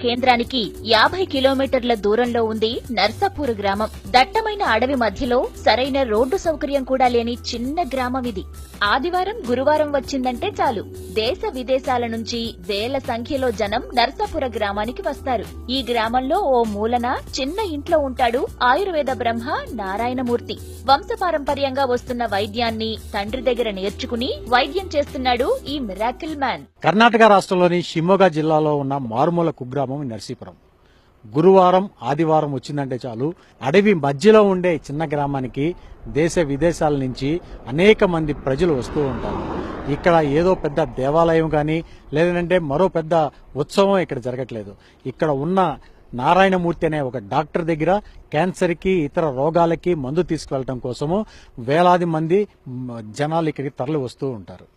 కేంద్రానికి 50 కిలోమీటర్ల దూరంలో ఉంది నర్సాపూర్ గ్రామం. దట్టమైన అడవి మధ్యలో సరైన రోడ్డు సౌకర్యం కూడా లేని చిన్న గ్రామం ఇది. ఆదివారం గురువారం వచ్చిందంటే చాలు దేశ విదేశాల నుంచి వేల సంఖ్యలో జనం నర్సాపుర గ్రామానికి వస్తారు. ఈ గ్రామంలో ఓ మూలన చిన్న ఇంట్లో ఉంటాడు ఆయుర్వేద బ్రహ్మ నారాయణమూర్తి. వంశపారంపర్యంగా వస్తున్న వైద్యాన్ని తండ్రి దగ్గర నేర్చుకుని వైద్యం చేస్తున్నాడు ఈ మిరాకిల్ మ్యాన్. కర్ణాటక రాష్ట్రంలోని షిమోగా జిల్లాలో ఉన్న మారుమూల కుగ్రామం నర్సీపురం. గురువారం ఆదివారం వచ్చిందంటే చాలు అడవి మధ్యలో ఉండే చిన్న గ్రామానికి దేశ విదేశాల నుంచి అనేక మంది ప్రజలు వస్తూ ఉంటారు. ఇక్కడ ఏదో పెద్ద దేవాలయం కానీ లేదంటే మరో పెద్ద ఉత్సవం ఇక్కడ జరగట్లేదు. ఇక్కడ ఉన్న నారాయణమూర్తి అనే ఒక డాక్టర్ దగ్గర క్యాన్సర్కి ఇతర రోగాలకి మందు తీసుకువెళ్ళటం కోసము వేలాది మంది జనాలు ఇక్కడికి తరలి వస్తూ ఉంటారు.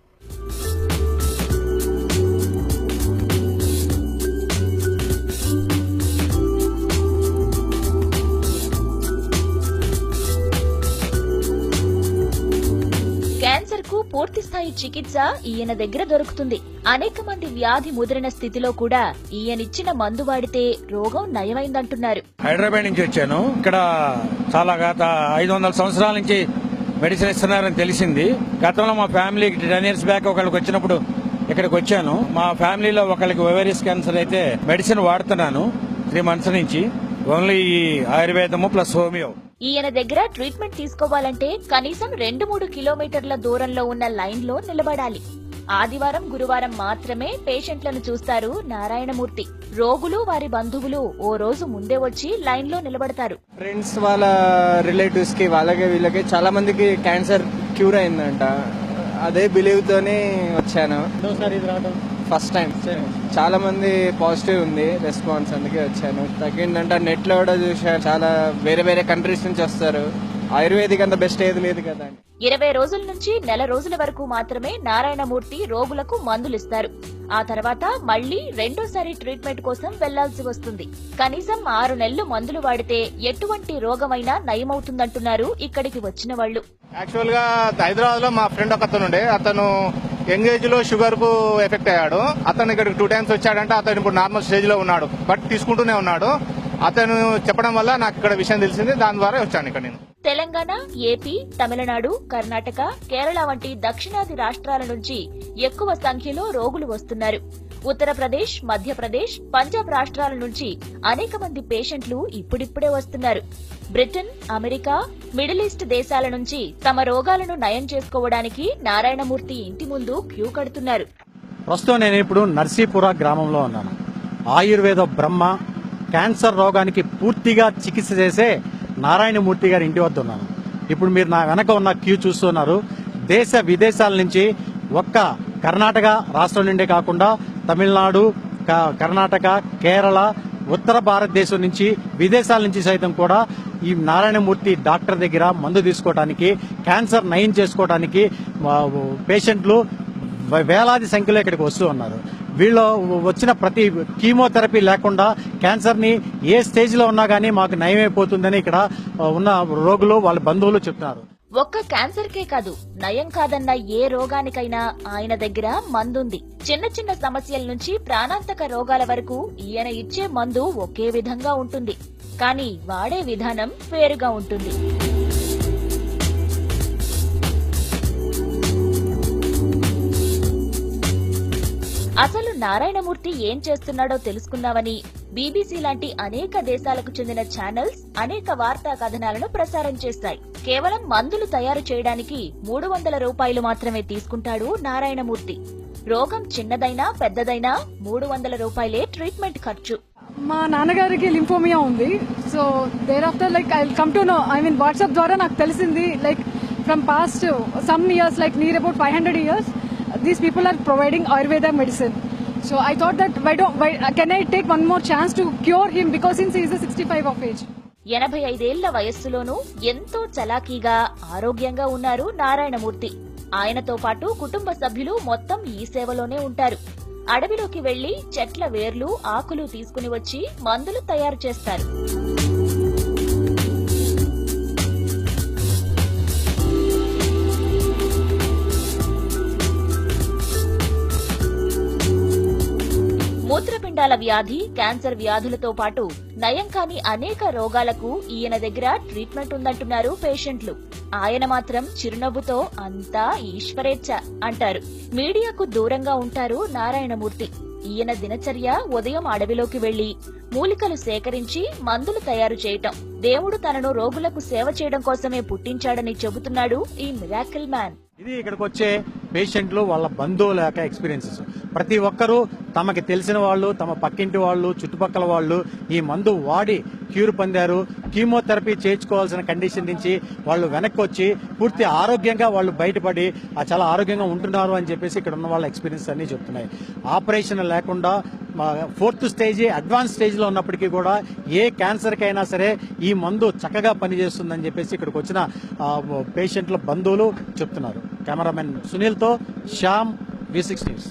క్యాన్సర్ కు పూర్తి స్థాయి చికిత్స ఈయన దగ్గర దొరుకుతుంది. అనేక మంది వ్యాధి ముదిరిన స్థితిలో కూడా ఈయనిచ్చిన మందు వాడితే రోగం నయమైందంటున్నారు. హైదరాబాద్ నుంచి వచ్చాను. ఇక్కడ చాలా గత 500 సంవత్సరాల నుంచి మెడిసిన్ ఇస్తున్నారని తెలిసింది. గతంలో మా ఫ్యామిలీ 10 years బ్యాక్ ఒకళ్ళకి వచ్చినప్పుడు ఇక్కడికి వచ్చాను. మా ఫ్యామిలీలో ఒకళ్ళకి ఓవేరియస్ క్యాన్సర్ అయితే మెడిసిన్ వాడుతున్నాను 3 months నుంచి. ఓన్లీ ఆయుర్వేదము ప్లస్ హోమియో. ఈయన దగ్గర ట్రీట్మెంట్ తీసుకోవాలంటే కనీసం 2-3 కిలోమీటర్ల దూరంలో ఉన్న లైన్ లో నిలబడాలి. ఆదివారం గురువారం మాత్రమే పేషెంట్లను చూస్తారు నారాయణమూర్తి. రోగులు వారి బంధువులు ఓ రోజు ముందే వచ్చి లైన్ లో నిలబడతారు. ఫ్రెండ్స్ వాళ్ళ రిలేటివ్స్ కి వాళ్ళకి వీళ్ళకి చాలా మందికి క్యాన్సర్ క్యూర్ అయిందంట. అదే బిలీవ్ తోనే వచ్చాను. ఫస్ట్ టైం చాలా మంది పాజిటివ్ ఉంది రెస్పాన్స్, అందుకే వచ్చాను. తగ్గిందంట. నెట్ లో కూడా చూసాను, చాలా వేరే వేరే కంట్రీస్ నుంచి వస్తారు. ఆయుర్వేదిక్ అంత బెస్ట్ ఏది లేదు కదా. 20 రోజుల నుంచి నెల రోజుల వరకు మాత్రమే నారాయణమూర్తి రోగులకు మందులిస్తారు. ఆ తర్వాత మళ్లీ రెండోసారి ట్రీట్మెంట్ కోసం వెళ్లాల్సి వస్తుంది. కనీసం 6 నెలలు మందులు వాడితే ఎటువంటి రోగమైనా నయమవుతుందంటున్నారు ఇక్కడికి వచ్చిన వాళ్లు. యాక్చువల్ గా హైదరాబాద్ లో మా ఫ్రెండ్ ఒక అతను యంగ్ ఏజ్ లో షుగర్ కు ఎఫెక్ట్ అయ్యాడు. అతను ఇక్కడికి 2 times వచ్చాడంటే అతను ఇప్పుడు నార్మల్ స్టేజ్ లో ఉన్నాడు, బట్ తీసుకుంటూనే ఉన్నాడు. అతను చెప్పడం వల్ల నాకు ఇక్కడ విషయం తెలిసింది. దాని ద్వారా వచ్చాను ఇక్కడ నేను. తెలంగాణ, ఏపీ, తమిళనాడు, కర్ణాటక, కేరళ వంటి దక్షిణాది రాష్ట్రాల నుంచి ఎక్కువ సంఖ్యలో రోగులు వస్తున్నారు. ఉత్తరప్రదేశ్, మధ్యప్రదేశ్, పంజాబ్ రాష్ట్రాల నుంచి అనేక మంది పేషెంట్లు ఇప్పుడిప్పుడే వస్తున్నారు. బ్రిటన్, అమెరికా, మిడిల్ ఈస్ట్ దేశాల నుంచి తమ రోగాలను నయం చేసుకోవడానికి నారాయణమూర్తి ఇంటి ముందు క్యూ కడుతున్నారు. ప్రస్తుతం నేను ఇప్పుడు నర్సీపుర గ్రామంలో ఉన్నాను. ఆయుర్వేద బ్రహ్మ క్యాన్సర్ రోగానికి పూర్తిగా చికిత్స చేసే నారాయణమూర్తి గారి ఇంటి వద్ద ఉన్నాను. ఇప్పుడు మీరు నా వెనక ఉన్న క్యూ చూస్తున్నారు. దేశ విదేశాల నుంచి ఒక్క కర్ణాటక రాష్ట్రం నుండే కాకుండా తమిళనాడు, కర్ణాటక, కేరళ, ఉత్తర భారతదేశం నుంచి విదేశాల నుంచి సైతం కూడా ఈ నారాయణమూర్తి డాక్టర్ దగ్గర మందు తీసుకోవడానికి, క్యాన్సర్ నయం చేసుకోవడానికి పేషెంట్లు వేలాది సంఖ్యలో ఇక్కడికి వస్తూ ఉన్నారు. వీళ్ళు వచ్చిన ప్రతి కీమోథెరపీ లేకుండా క్యాన్సర్ ని ఏ స్టేజ్ లో ఉన్నా గానీ మాకు నయమైపోతుందని ఇక్కడ ఉన్న రోగులు వాళ్ళ బంధువులు చెప్తున్నారు. ఒక్క క్యాన్సర్ కే కాదు, నయం కాదన్న ఏ రోగానికైనా ఆయన దగ్గర మందుంది. చిన్న చిన్న సమస్యల నుంచి ప్రాణాంతక రోగాల వరకు ఈయన ఇచ్చే మందు ఒకే విధంగా ఉంటుంది. కానీ వాడే విధానం వేరుగా ఉంటుంది. అసలు నారాయణమూర్తి ఏం చేస్తున్నాడో తెలుసుకుందామని బీబీసీ లాంటి అనేక దేశాలకు చెందిన ఛానల్స్ అనేక వార్తా కథనాలను ప్రసారం చేస్తాయి. కేవలం మందులు తయారు చేయడానికి 300 రూపాయలు మాత్రమే తీసుకుంటాడు నారాయణమూర్తి. రోగం చిన్నదైనా పెద్దదైనా 300 రూపాయలే ట్రీట్మెంట్ ఖర్చు. మా నాన్నగారికి లింఫోమియా ఉంది. So there after I come to know, WhatsApp ద్వారా నాకు తెలిసింది, from past some years, near about 500 years, these people are providing Ayurveda medicine. So I thought that can I take one more chance to cure him, because since he is 65 of age. 85 ఏళ్ల వయస్సులోనూ ఎంతో చలాకీగా ఆరోగ్యంగా ఉన్నారు నారాయణమూర్తి. ఆయనతో పాటు కుటుంబ సభ్యులు మొత్తం ఈ సేవలోనే ఉంటారు. అడవిలోకి వెళ్లి చెట్ల వేర్లు, ఆకులు తీసుకుని వచ్చి మందులు తయారు చేస్తారు. మూత్రపిండాల వ్యాధి, క్యాన్సర్ వ్యాధులతో పాటు నయం కాని అనేక రోగాలకు ఈయన దగ్గర ట్రీట్మెంట్ ఉందంటున్నారు పేషెంట్లు. ఆయన మాత్రం చిరునవ్వుతో అంతా ఈశ్వరేచ్ఛ అంటారు. మీడియాకు దూరంగా ఉంటారు నారాయణమూర్తి. ఈయన దినచర్య ఉదయం అడవిలోకి వెళ్లి మూలికలు సేకరించి మందులు తయారు చేయటం. దేవుడు తనను రోగులకు సేవ చేయడం కోసమే పుట్టించాడని చెబుతున్నాడు ఈ మిరాకిల్ మ్యాన్. ఇది ఇక్కడికి వచ్చే పేషెంట్లు, వాళ్ళ బంధువుల యొక్క ఎక్స్పీరియన్సెస్. ప్రతి ఒక్కరూ తమకి తెలిసిన వాళ్ళు, తమ పక్కింటి వాళ్ళు, చుట్టుపక్కల వాళ్ళు ఈ మందు వాడి క్యూర్ పొందారు. కీమోథెరపీ చేయించుకోవాల్సిన కండిషన్ నుంచి వాళ్ళు వెనక్కి వచ్చి పూర్తి ఆరోగ్యంగా వాళ్ళు బయటపడి చాలా ఆరోగ్యంగా ఉంటున్నారు అని చెప్పేసి ఇక్కడ ఉన్న వాళ్ళ ఎక్స్పీరియన్స్ అన్ని చెప్తున్నాయి. ఆపరేషన్ లేకుండా 4th స్టేజ్, అడ్వాన్స్ స్టేజ్ లో ఉన్నప్పటికీ కూడా ఏ క్యాన్సర్ కైనా సరే ఈ మందు చక్కగా పనిచేస్తుందని చెప్పేసి ఇక్కడికి వచ్చిన పేషెంట్ల బంధువులు చెప్తున్నారు. కెమెరామెన్ సునీల్ తో శ్యామ్, V6 న్యూస్.